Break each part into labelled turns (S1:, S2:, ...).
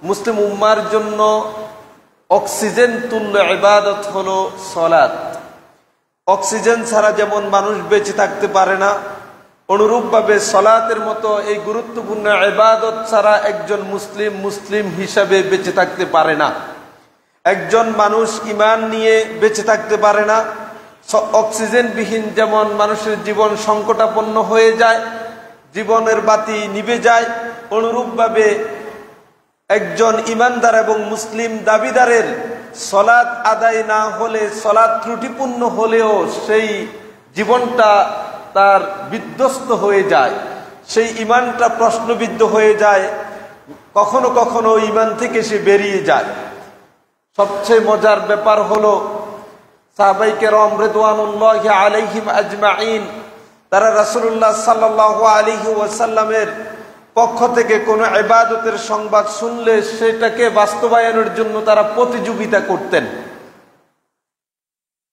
S1: মুসলিম উম্মার জন্য অক্সিজেন তুল্য ইবাদত হলো সালাত। অক্সিজেন ছাড়া যেমন মানুষ বেঁচে থাকতে পারে না, অনুরূপভাবে সালাতের মতো এই গুরুত্বপূর্ণ ইবাদত ছাড়া একজন মুসলিম মুসলিম হিসাবে বেঁচে থাকতে পারে না। একজন মানুষ ঈমান নিয়ে বেঁচে থাকতে পারে না। অক্সিজেনবিহীন যেমন মানুষের জীবন সংকটাপন্ন হয়ে যায়, জীবনের বাতি নিভে যায়, অনুরূপভাবে একজন ঈমানদার এবং মুসলিম দাবিদারের সালাত আদায় না হলে, সালাত ত্রুটিপূর্ণ হলেও সেই জীবনটা তার বিধ্বস্ত হয়ে যায়, সেই ঈমানটা প্রশ্নবিদ্ধ হয়ে যায়, কখনো কখনো ঈমান থেকে সে বেরিয়ে যায়। সবচেয়ে মজার ব্যাপার হলো সাহাবায়ে কেরাম রিদওয়ানুল্লাহি আলাইহিম আজমাইন তারা রাসূলুল্লাহ সাল্লাল্লাহু আলাইহি ওয়াসাল্লামের পক্ষ থেকে কোনো ইবাদতের সংবাদ শুনলে সেটাকে বাস্তবায়নের জন্য তারা প্রতিযোগিতা করতেন।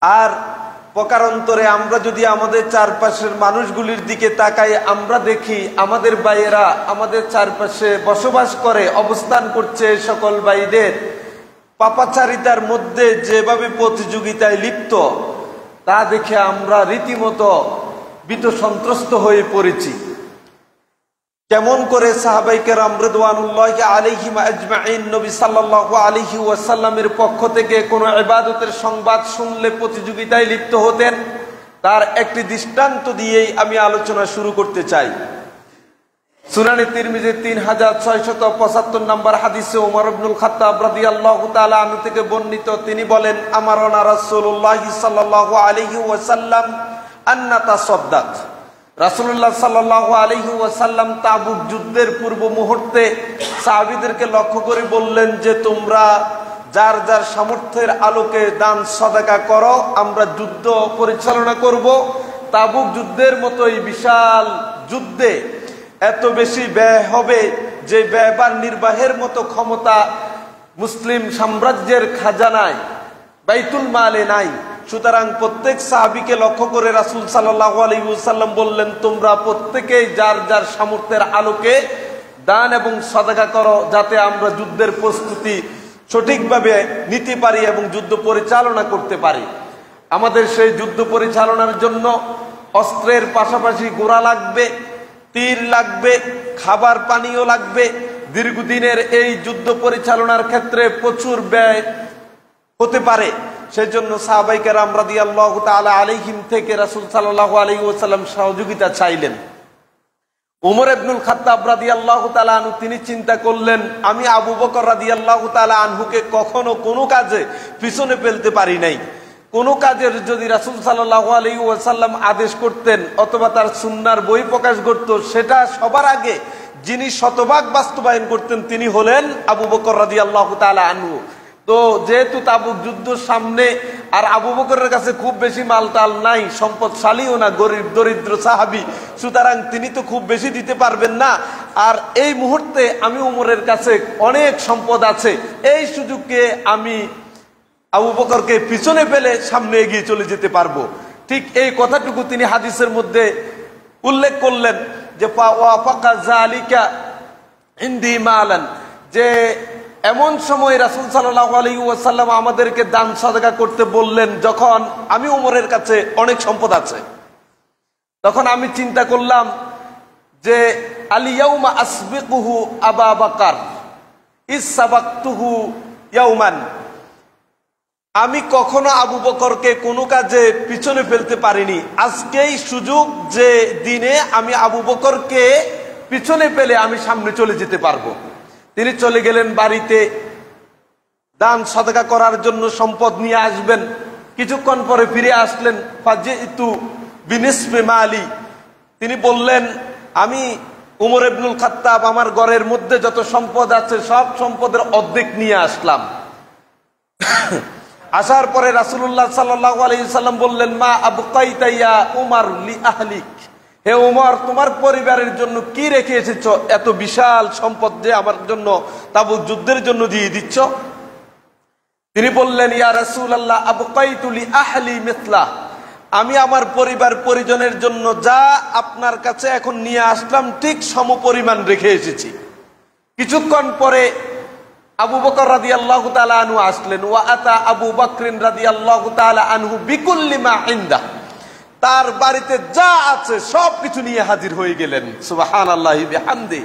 S1: আর প্রকারান্তরে আমরা যদি আমাদের চারপাশের মানুষগুলির দিকে তাকাই, আমরা দেখি আমাদের ভাইয়েরা আমাদের চারপাশে বসবাস করে, অবস্থান করছে। সকল ভাইদের পাপাচারিতার মধ্যে যেভাবে প্রতিযোগিতায় লিপ্ত, তা দেখে আমরা রীতিমতো ভীত সন্ত্রস্ত হয়ে পড়েছি। কেমন করে সাহাবায়ে কেরাম রিদওয়ানুল্লাহি আলাইহিম আজমাইন নবী সাল্লাল্লাহু আলাইহি ওয়াসাল্লামের পক্ষ থেকে কোনো ইবাদতের সংবাদ শুনলে প্রতিযোগিতায় লিপ্ত হতেন, তার একটি দৃষ্টান্ত দিয়েই আমি আলোচনা শুরু করতে চাই। সুনানে তিরমিজি 3675 নম্বর হাদিসে ওমর ইবনুল খাত্তাব রাদিয়াল্লাহু তাআলা আনহু থেকে বর্ণিত, তিনি বলেন, আমারনা রাসূলুল্লাহ সাল্লাল্লাহু আলাইহি ওয়াসাল্লাম আন নাতাসাদদাক। রাসূলুল্লাহ সাল্লাল্লাহু আলাইহি ওয়াসাল্লাম তাবুক যুদ্ধের পূর্ব মুহূর্তে সাহাবীদেরকে লক্ষ্য করে বললেন যে, তোমরা যার যার সামর্থ্যের আলোকে দান সাদাকা করো, আমরা যুদ্ধ পরিচালনা করব। তাবুক যুদ্ধের মতোই বিশাল যুদ্ধে এত বেশি ব্যয় হবে যে ব্যয়বার নির্বাহের মতো ক্ষমতা মুসলিম সাম্রাজ্যের খাজানায় বাইতুল মালে নাই। সুতরাং প্রত্যেক সাহাবীকে লক্ষ্য করে রাসূল সাল্লাল্লাহু আলাইহি ওয়াসাল্লাম বললেন, তোমরা প্রত্যেকেই যার যার সামর্থ্যের আলোকে দান এবং সাদাকা করো, যাতে আমরা যুদ্ধের প্রস্তুতি সঠিকভাবে নিতে পারি এবং যুদ্ধ পরিচালনা করতে পারি। আমাদের সেই যুদ্ধ পরিচালনার জন্য অস্ত্রের পাশাপাশি ঘোড়া লাগবে, তীর লাগবে, খাবার পানীয় লাগবে। দীর্ঘদিনের এই যুদ্ধ পরিচালনার ক্ষেত্রে প্রচুর ব্যয় হতে পারে। সেজন্য সাহাবায়ে কেরাম রাদিয়াল্লাহু তাআলা আলাইহিম থেকে রাসূল সাল্লাল্লাহু আলাইহি ওয়াসাল্লাম সহযোগিতা চাইলেন। ওমর ইবনুল খাত্তাব রাদিয়াল্লাহু তাআলা আনহু তিনি চিন্তা করলেন, আমি আবু বকর রাদিয়াল্লাহু তাআলা আনহুকে কখনো কোনো কাজে পিছনে ফেলতে পারি নাই। কোনো কাজের যদি রাসূল সাল্লাল্লাহু আলাইহি ওয়াসাল্লাম আদেশ করতেন অথবা তার সুন্নাহর বই প্রকাশ করত, সেটা সবার আগে যিনি শতভাগ বাস্তবায়ন করতেন তিনি হলেন আবু বকর রাদিয়াল্লাহু তাআলা আনহু। তো যেহেতু তাবুক যুদ্ধ সামনে, আর আবু বকরের কাছে খুব বেশি মালটাল নাই, সম্পদশালীও না, গরিব দরিদ্র সাহাবী, সুতরাং তিনি তো খুব বেশি দিতে পারবেন না। আর এই মুহূর্তে আমি উমরের কাছে অনেক সম্পদ আছে, এই সুযোগকে আমি আবু বকরকে পিছনে ফেলে সামনে এগিয়ে চলে যেতে পারবো। ঠিক এই কথাটুকু তিনি হাদিসের মধ্যে উল্লেখ করলেন যে ওয়াফাকা যালিকা ইনদি মালান, যে এমন সময় রাসূল সাল্লাল্লাহু আলাইহি ওয়াসাল্লাম আমাদেরকে দান সাদাকা করতে বললেন যখন আমি উমরের কাছে অনেক সম্পদ আছে। তখন আমি চিন্তা করলাম যে আল ইয়াউমা আসবিকুহু আবা বকর ইস সাবাকতুহু ইয়াউমান, আমি কখনো আবু বকরকে কোনো কাজে পিছনে ফেলতে পারিনি। আজকেই সুযোগ যে দিনে আমি আবু বকরকে পিছনে ফেলে আমি সামনে চলে যেতে পারবো। তিনি চলে গেলেন বাড়িতে, দান সাদাকা করার জন্য সম্পদ নিয়ে আসবেন। কিছুক্ষণ পরে ফিরে আসলেন, ফাজিতু বিনিসফি মালি, তিনি বললেন, আমি উমর ইবনুল খাত্তাব আমার ঘরের মধ্যে যত সম্পদ আছে সব সম্পদের অর্ধেক নিয়ে আসলাম। আসার পরে রাসূলুল্লাহ সাল্লাল্লাহু আলাইহি সাল্লাম বললেন, মা আবকাইতা ইয়া উমর লি আহলিক, হে উমর তোমার পরিবারের জন্য কি রেখে এসেছো? এত বিশাল সম্পদ যে আমার জন্য তাবুক যুদ্ধের জন্য দিয়ে দিচ্ছ। তিনি বললেন, ইয়া রাসূলুল্লাহ আবকাইতু লি আহলি মিসলা, আমি আমার পরিবার পরিজনের জন্য যা আপনার কাছে এখন নিয়ে আসলাম ঠিক সমপরিমাণ রেখে এসেছি। কিছুক্ষণ পরে আবু বকর রাদিয়াল্লাহু তাআলা আনহু আসলেন। ওয়া আতা আবু বকরিন রাদিয়াল্লাহু তাআলা আনহু বিকুল্লি মা ইনদা, তার বাড়িতে যা আছে সবকিছু নিয়ে হাজির হয়ে গেলেন। সুবহানাল্লাহি বিহামদি।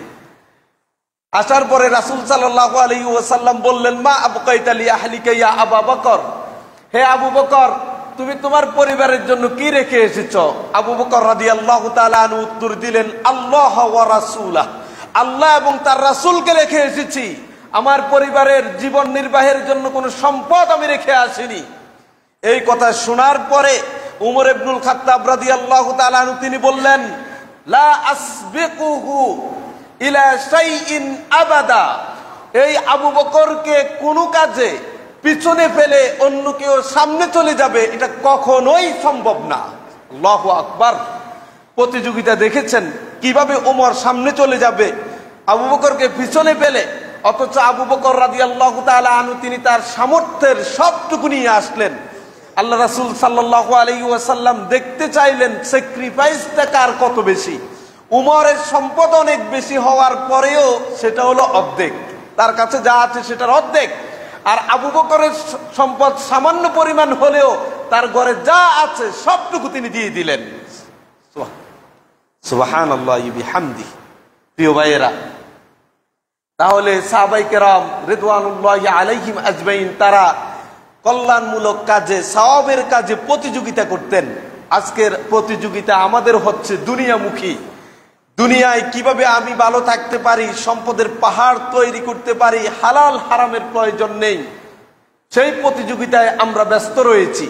S1: আসার পরে রাসূল সাল্লাল্লাহু আলাইহি ওয়াসাল্লাম বললেন, মা আবকাইতা লি আহলিকা ইয়া আবু বকর, হে আবু বকর তুমি তোমার পরিবারের জন্য কি রেখে এসেছো? আবু বকর রাদিয়াল্লাহু তাআলা আনহু উত্তর দিলেন, আল্লাহ ওয়া রাসূলাহ, আল্লাহ এবং তার রাসূলকে রেখে এসেছি। আমার পরিবারের জীবন নির্বাহের জন্য কোনো সম্পদ আমি রেখে আসিনি। এই কথা শোনার পরে উমর ইবনুল খাত্তাব রাদিয়াল্লাহু তাআলা আনহু তিনি বললেন, লা আসবিকুহু ইলা শাইইন আবাদা, এই আবু বকরকে কোনো কাজে পিছনে ফেলে অন্য কেউ সামনে চলে যাবে এটা কখনোই সম্ভব না। আল্লাহু আকবার। প্রতিযোগিতা দেখেছেন কিভাবে ওমর সামনে চলে যাবে আবু বকরকে পিছনে ফেলে, অথচ আবু বকর রাদিয়াল্লাহু তাআলা আনহু তিনি তার সামর্থ্যের সবটুকু নিয়ে আসলেন। আল্লাহ রাসূল সাল্লাল্লাহু আলাইহি ওয়াসাল্লাম দেখতে চাইলেন স্যাক্রিফাইসটা কার কত বেশি। উমরের সম্পদ অনেক বেশি হওয়ার পরেও সেটা হলো অর্ধেক, তার কাছে যা আছে সেটার অর্ধেক। আর আবু বকরের সম্পদ সামান্য পরিমাণ হলেও তার ঘরে যা আছে সবটুকু তিনি দিয়ে দিলেন। সুবহানাল্লাহি বিহামদিহি। প্রিয় ভাইয়েরা, তাহলে সাহাবায়ে কেরাম রিদওয়ানুল্লাহি আলাইহিম আজমাইন তারা কল্যাণমূলক কাজে, সওয়াবের কাজে প্রতিযোগিতা করতেন। আজকের প্রতিযোগিতা আমাদের হচ্ছে দুনিয়ামুখী। দুনিয়ায় কিভাবে আমি ভালো থাকতে পারি, সম্পদের পাহাড় তৈরি করতে পারি, হালাল হারামের প্রয়োজন নেই, সেই প্রতিযোগিতায় আমরা ব্যস্ত রয়েছি।